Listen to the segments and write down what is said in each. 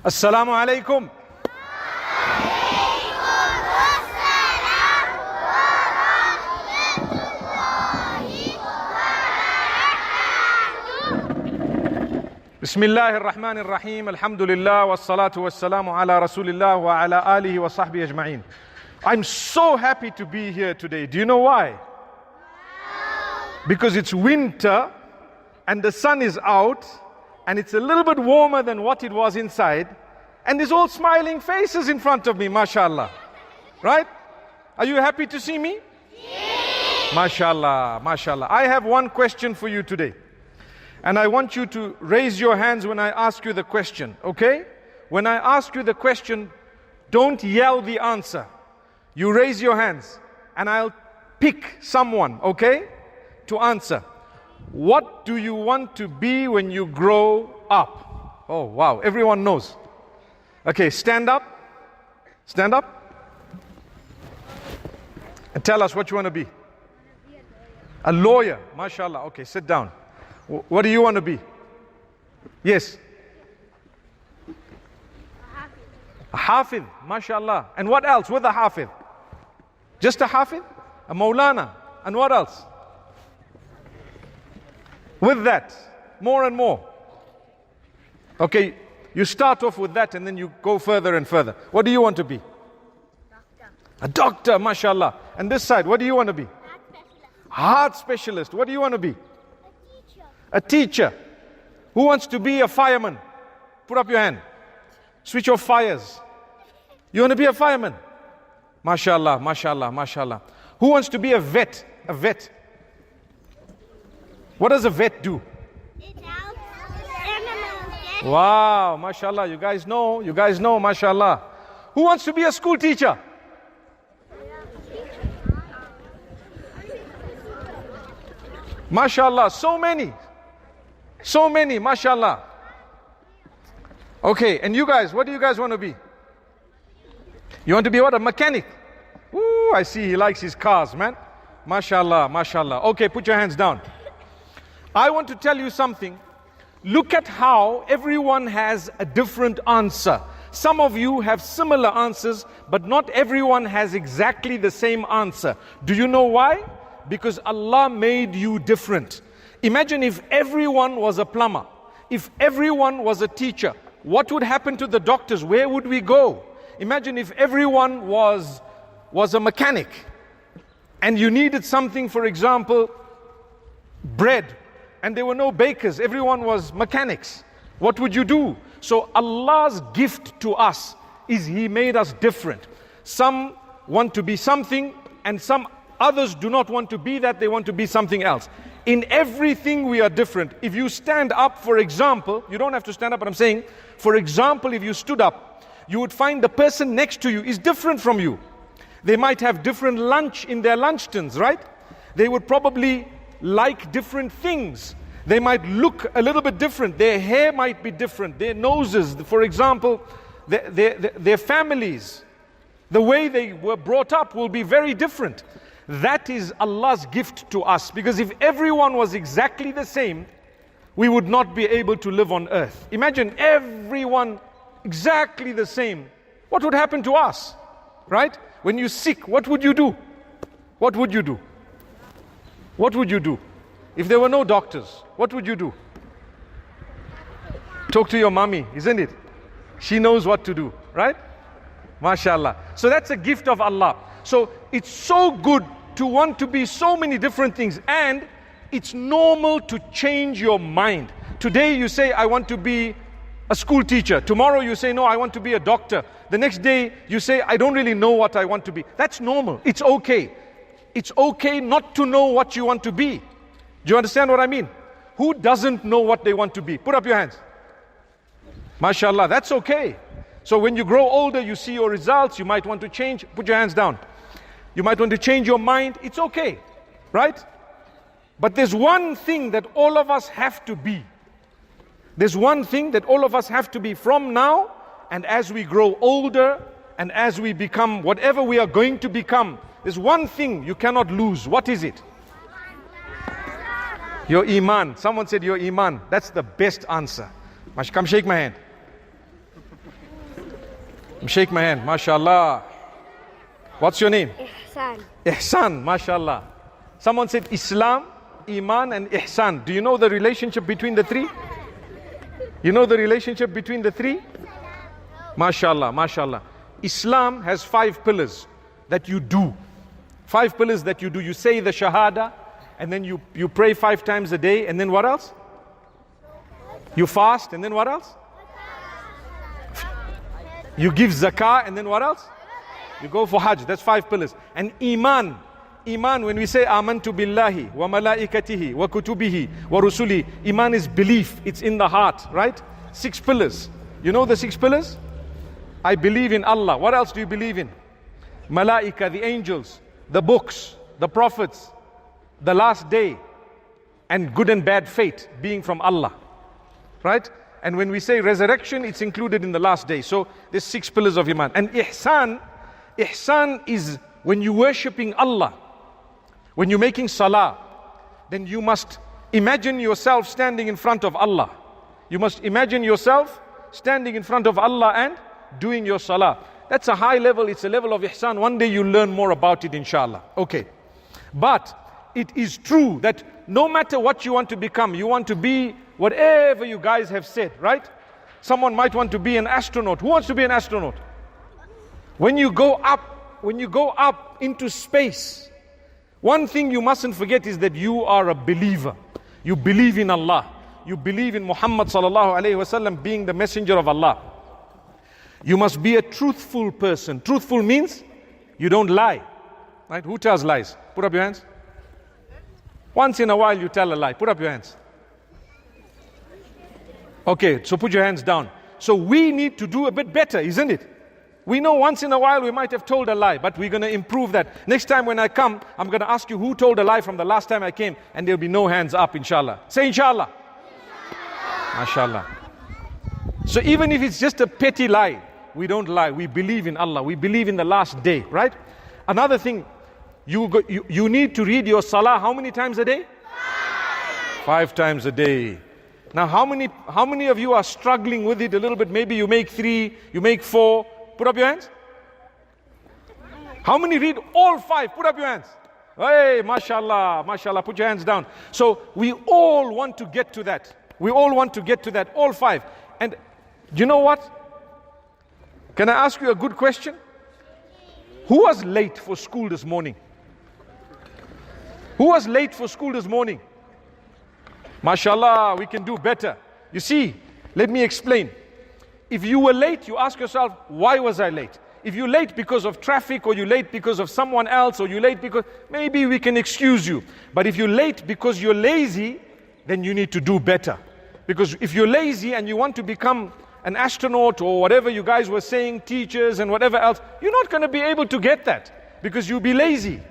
Assalamu alaikum. Bismillahir Rahmanir Rahim. Alhamdulillah wassalatu wassalamu ala Rasulillah wa ala alihi wa sahbihi ajma'in. I'm so happy to be here today. Do you know why? Because it's winter and the sun is out and it's a little bit warmer than what it was inside, and there's all smiling faces in front of me, mashallah. Right? Are you happy to see me? Yes. Mashallah, mashallah. I have one question for you today. And I want you to raise your hands when I ask you the question, okay? When I ask you the question, don't yell the answer. You raise your hands and I'll pick someone, okay, to answer. What do you want to be when you grow up? Oh, wow, everyone knows. Okay, stand up. Stand up. And tell us what you want to be. A lawyer, mashallah. Okay, sit down. What do you want to be? Yes. A Hafid, mashallah. And what else with a Hafid? Just a Hafid? A Maulana. And what else? With that, more and more. Okay, you start off with that and then you go further and further. What do you want to be? Doctor. A doctor, mashallah. And this side, what do you want to be? Heart specialist. Heart specialist. What do you want to be? A teacher. A teacher. Who wants to be a fireman? Put up your hand. Switch off fires. You want to be a fireman? Mashallah, mashallah, mashallah. Who wants to be a vet? A vet. What does a vet do? It helps animals get Wow, mashallah. You guys know, mashallah. Who wants to be a school teacher? Mashallah, so many, mashallah. Okay, and you guys, what do you guys want to be? You want to be what? A mechanic? Ooh, I see he likes his cars, man. Mashallah, mashallah. Okay, put your hands down. I want to tell you something. Look at how everyone has a different answer. Some of you have similar answers, but not everyone has exactly the same answer. Do you know why? Because Allah made you different. Imagine if everyone was a plumber, if everyone was a teacher, what would happen to the doctors? Where would we go? Imagine if everyone was a mechanic and you needed something, for example, bread, and there were no bakers, everyone was mechanics. What would you do? So Allah's gift to us is He made us different. Some want to be something and some others do not want to be that, they want to be something else. In everything we are different. If you stand up, for example, you don't have to stand up, but I'm saying, for example, if you stood up, you would find the person next to you is different from you. They might have different lunch in their lunch tins, right? They would probably like different things. They might look a little bit different. Their hair might be different. Their noses, for example, their families, the way they were brought up will be very different. That is Allah's gift to us. Because if everyone was exactly the same, we would not be able to live on earth. Imagine everyone exactly the same. What would happen to us? Right? When you're sick, what would you do? What would you do? What would you do? If there were no doctors, what would you do? Talk to your mommy, isn't it? She knows what to do, right? MashaAllah. So that's a gift of Allah. So it's so good to want to be so many different things, and it's normal to change your mind. Today you say, I want to be a school teacher. Tomorrow you say, no, I want to be a doctor. The next day you say, I don't really know what I want to be. That's normal. It's okay. It's okay not to know what you want to be. Do you understand what I mean? Who doesn't know what they want to be? Put up your hands. MashaAllah, that's okay. So when you grow older, you see your results, you might want to change. Put your hands down. You might want to change your mind. It's okay, right? But there's one thing that all of us have to be. There's one thing that all of us have to be from now, and as we grow older, and as we become whatever we are going to become, there's one thing you cannot lose. What is it? Your iman. Someone said your iman. That's the best answer. Come shake my hand. Shake my hand. MashaAllah. What's your name? Ihsan. Ihsan. MashaAllah. Someone said Islam, Iman and Ihsan. Do you know the relationship between the three? You know the relationship between the three? MashaAllah. MashaAllah. Islam has 5 pillars that you do. 5 pillars that you do. You say the Shahada, and then you pray 5 times a day, and then what else? You fast, and then what else? You give zakah, and then what else? You go for Hajj. That's 5 pillars. And Iman, when we say Amantu billahi wa malaikatihi wa kutubihi wa rusuli, Iman is belief. It's in the heart, right? 6 pillars. You know the 6 pillars? I believe in Allah. What else do you believe in? Malaika, the angels, the books, the prophets, the last day, and good and bad fate being from Allah, right? And when we say resurrection, it's included in the last day. So there's 6 pillars of Iman. And Ihsan is when you're worshipping Allah, when you're making salah, then you must imagine yourself standing in front of Allah. You must imagine yourself standing in front of Allah and doing your salah. That's a high level, it's a level of ihsan. One day you'll learn more about it, inshallah. Okay. But it is true that no matter what you want to become, you want to be whatever you guys have said, right? Someone might want to be an astronaut. Who wants to be an astronaut? When you go up into space, one thing you mustn't forget is that you are a believer. You believe in Allah. You believe in Muhammad sallallahu alaihi wasallam being the messenger of Allah. You must be a truthful person. Truthful means you don't lie. Right? Who tells lies? Put up your hands. Once in a while you tell a lie. Put up your hands. Okay, so put your hands down. So we need to do a bit better, isn't it? We know once in a while we might have told a lie, but we're going to improve that. Next time when I come, I'm going to ask you who told a lie from the last time I came, and there'll be no hands up, inshallah. Say inshallah. MashaAllah. So even if it's just a petty lie, we don't lie. We believe in Allah. We believe in the last day, right? Another thing, you need to read your salah how many times a day? 5 times a day. Now how many of you are struggling with it a little bit? Maybe you make 3, you make 4. Put up your hands. How many read all 5? Put up your hands. Hey, mashallah, mashallah, put your hands down. So we all want to get to that. We all want to get to that, all 5. And you know what? Can I ask you a good question? Who was late for school this morning? Who was late for school this morning? Mashallah, we can do better. You see, let me explain. If you were late, you ask yourself, why was I late? If you're late because of traffic, or you're late because of someone else, or you're late because, maybe we can excuse you. But if you're late because you're lazy, then you need to do better. Because if you're lazy and you want to become an astronaut or whatever you guys were saying, teachers and whatever else, you're not going to be able to get that because you'll be lazy.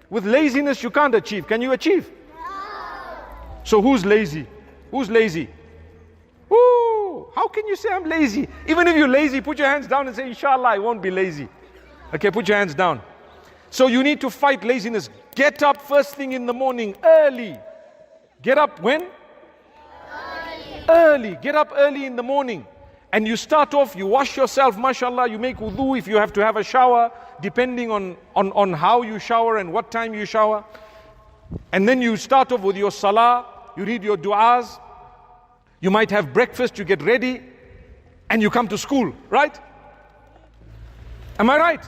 With laziness you can't achieve. Can you achieve? No. So who's lazy? Who's lazy? Woo! How can you say I'm lazy? Even if you're lazy, put your hands down and say, inshallah, I won't be lazy. Okay, put your hands down. So you need to fight laziness. Get up first thing in the morning, early. Get up when? Early. Get up early in the morning. And you start off, you wash yourself, mashallah, you make wudu if you have to have a shower, depending on how you shower and what time you shower. And then you start off with your salah, you read your du'as, you might have breakfast, you get ready, and you come to school, right? Am I right?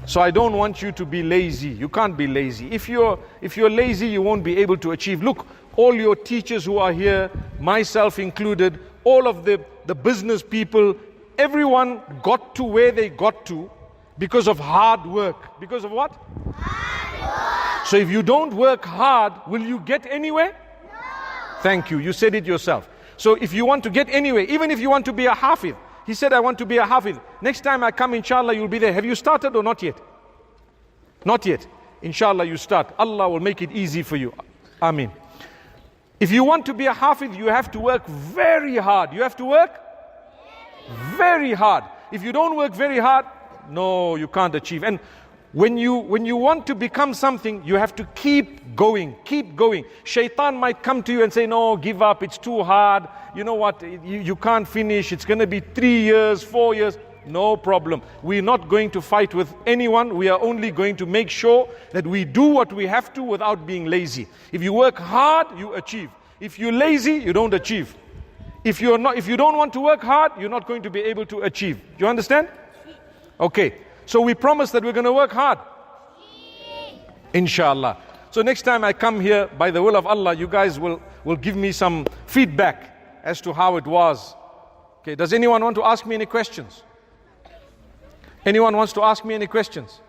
So I don't want you to be lazy. You can't be lazy. If you're lazy, you won't be able to achieve. Look, all your teachers who are here, myself included, all of the business people, everyone got to where they got to because of hard work. Because of what? Hard work. So if you don't work hard, will you get anywhere? No. Thank you. You said it yourself. So if you want to get anywhere, even if you want to be a hafiz, he said, I want to be a hafiz. Next time I come, inshallah, you'll be there. Have you started or not yet? Not yet. Inshallah, you start. Allah will make it easy for you. Ameen. If you want to be a hafiz, you have to work very hard. You have to work very hard. If you don't work very hard, no, you can't achieve. And When you want to become something, you have to keep going, keep going. Shaitan might come to you and say, no, give up, it's too hard. You know what, you can't finish, it's going to be 3 years, 4 years. No problem. We're not going to fight with anyone. We are only going to make sure that we do what we have to without being lazy. If you work hard, you achieve. If you're lazy, you don't achieve. If you don't want to work hard, you're not going to be able to achieve. Do you understand? Okay. So we promise that we're going to work hard. Inshallah. So next time I come here, by the will of Allah, you guys will give me some feedback as to how it was. Okay. Does anyone want to ask me any questions? Anyone wants to ask me any questions?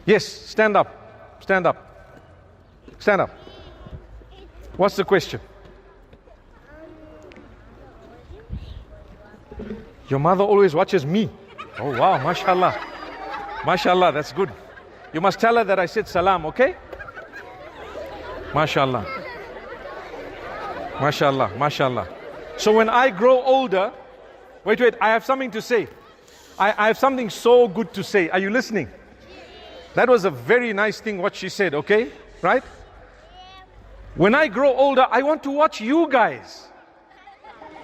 Yes, stand up. Stand up. Stand up. What's the question? Your mother always watches me. Oh wow, mashallah. Mashallah, that's good. You must tell her that I said salam, okay? Mashallah. Mashallah, mashallah. So when I grow older, wait, I have something to say. I have something so good to say. Are you listening? That was a very nice thing what she said, okay? Right? When I grow older, I want to watch you guys.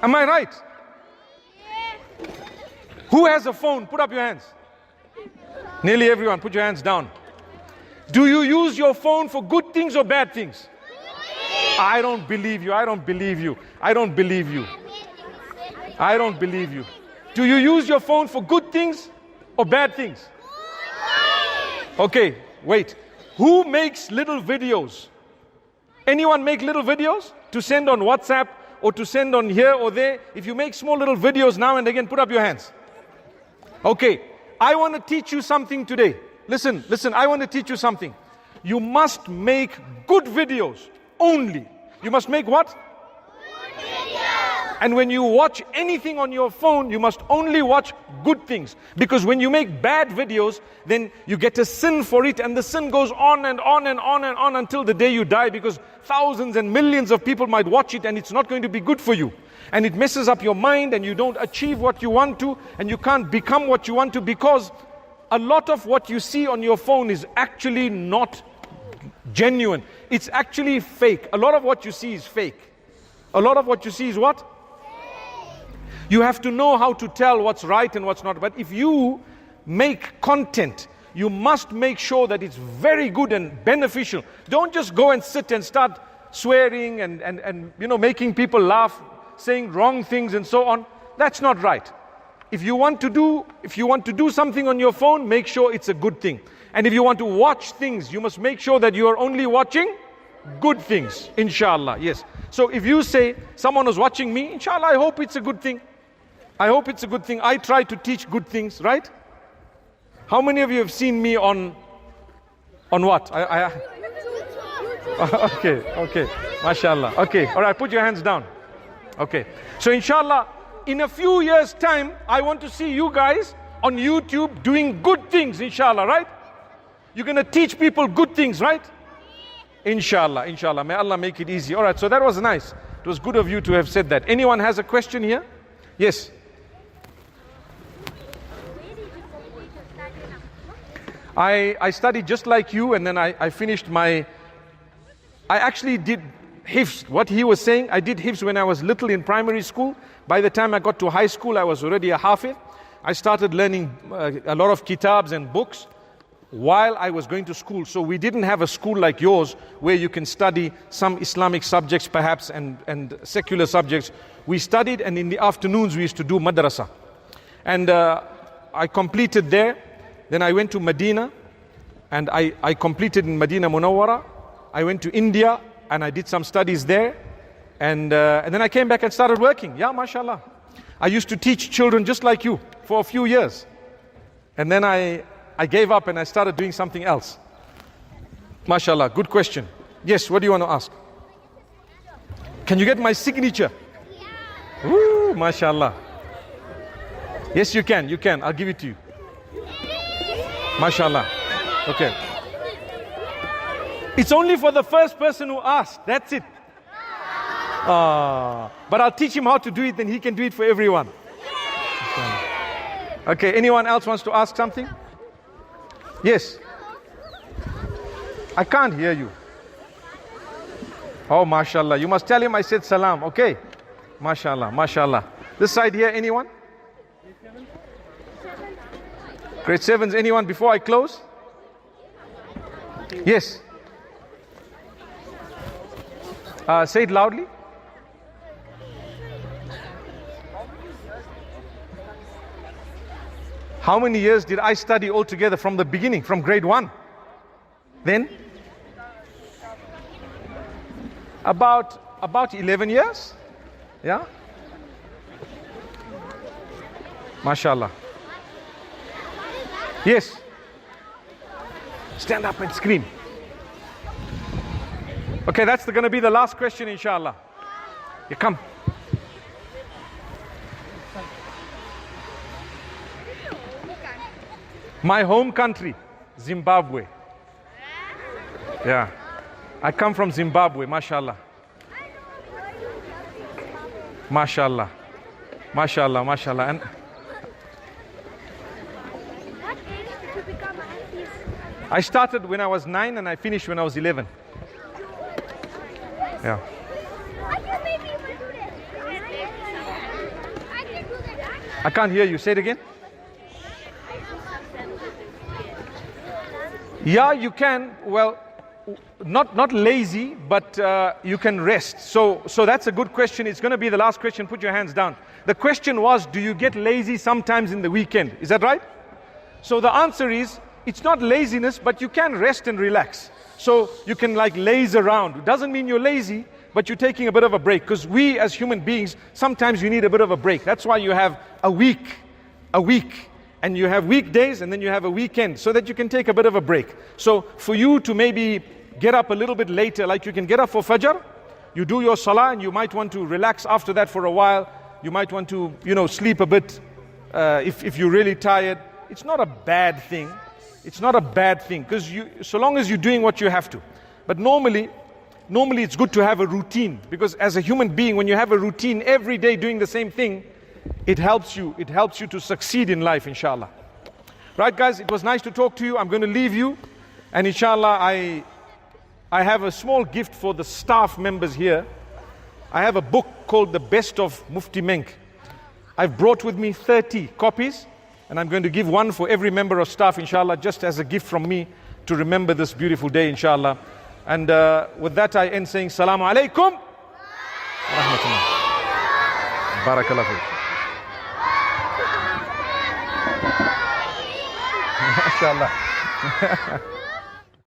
Am I right? Who has a phone? Put up your hands. Nearly everyone, put your hands down. Do you use your phone for good things or bad things? I don't believe you. I don't believe you. I don't believe you. I don't believe you. Do you use your phone for good things or bad things? Okay, wait. Who makes little videos? Anyone make little videos to send on WhatsApp or to send on here or there? If you make small little videos now and again, put up your hands. Okay, I want to teach you something today. Listen, I want to teach you something. You must make good videos only. You must make what? Good videos. And when you watch anything on your phone, you must only watch good things. Because when you make bad videos, then you get a sin for it, and the sin goes on and on and on and on until the day you die, because thousands and millions of people might watch it and it's not going to be good for you. And it messes up your mind and you don't achieve what you want to, and you can't become what you want to, because a lot of what you see on your phone is actually not genuine. It's actually fake. A lot of what you see is fake. A lot of what you see is what? You have to know how to tell what's right and what's not. But if you make content, you must make sure that it's very good and beneficial. Don't just go and sit and start swearing and making people laugh, saying wrong things and so on. That's not right. If you want to do something on your phone, make sure it's a good thing. And if you want to watch things, you must make sure that you are only watching good things, inshallah. Yes. So if you say someone was watching me, inshallah, I hope it's a good thing. I hope it's a good thing. I try to teach good things, right? How many of you have seen me on what? Okay. Mashallah. Okay. All right, put your hands down. Okay. So inshallah, in a few years' time, I want to see you guys on YouTube doing good things, inshallah, right? You're going to teach people good things, right? Inshallah. May Allah make it easy. All right, so that was nice. It was good of you to have said that. Anyone has a question here? Yes. I studied just like you, and then I finished I actually did hifz. What he was saying, I did hifz when I was little in primary school. By the time I got to high school, I was already a hafiz. I started learning a lot of kitabs and books while I was going to school. So we didn't have a school like yours where you can study some Islamic subjects perhaps and secular subjects. We studied, and in the afternoons we used to do madrasa. And I completed there. Then I went to Medina, and I completed in Medina Munawwara. I went to India, and I did some studies there. And then I came back and started working. Yeah, mashallah. I used to teach children just like you for a few years. And then I gave up and I started doing something else. Mashallah, good question. Yes, what do you want to ask? Can you get my signature? Yeah. Woo, mashallah. Yes, you can. I'll give it to you. Mashallah. Okay. It's only for the first person who asked. That's it. But I'll teach him how to do it, and he can do it for everyone. Okay, anyone else wants to ask something? Yes. I can't hear you. Oh, mashallah. You must tell him I said salam, okay? Mashallah, mashallah. This side here, anyone? Grade 7s, anyone before I close? Yes. Say it loudly. How many years did I study altogether from the beginning, from grade 1? Then? About 11 years. Yeah? MashaAllah. Yes. Stand up and scream. Okay, that's going to be the last question, inshallah. You come. My home country, Zimbabwe. Yeah. I come from Zimbabwe, mashallah. Mashallah. Mashallah, mashallah. And What age did you become an atheist? I started when I was 9 and I finished when I was 11. Yeah. I can maybe even do that. I can do that. I can't hear you. Say it again. Yeah, you can. Well, not lazy, but you can rest. So that's a good question. It's going to be the last question. Put your hands down. The question was, do you get lazy sometimes in the weekend? Is that right? So the answer is, it's not laziness, but you can rest and relax. So you can like laze around. It doesn't mean you're lazy, but you're taking a bit of a break. Because we as human beings, sometimes you need a bit of a break. That's why you have a week, and you have weekdays, and then you have a weekend, so that you can take a bit of a break. So for you to maybe get up a little bit later, like you can get up for Fajr, you do your Salah, and you might want to relax after that for a while. You might want to, sleep a bit if you're really tired. It's not a bad thing. It's not a bad thing, because so long as you're doing what you have to. But normally it's good to have a routine, because as a human being, when you have a routine every day doing the same thing, it helps you to succeed in life, inshallah. Right, guys, it was nice to talk to you. I'm going to leave you, and inshallah I have a small gift for the staff members here. I have a book called The Best of Mufti Menk. I've brought with me 30 copies, and I'm going to give one for every member of staff, inshallah, just as a gift from me to remember this beautiful day, inshallah. And with that, I end saying, Salamu alaikum. Rahmatullah. Barakallah fiik. MashaAllah.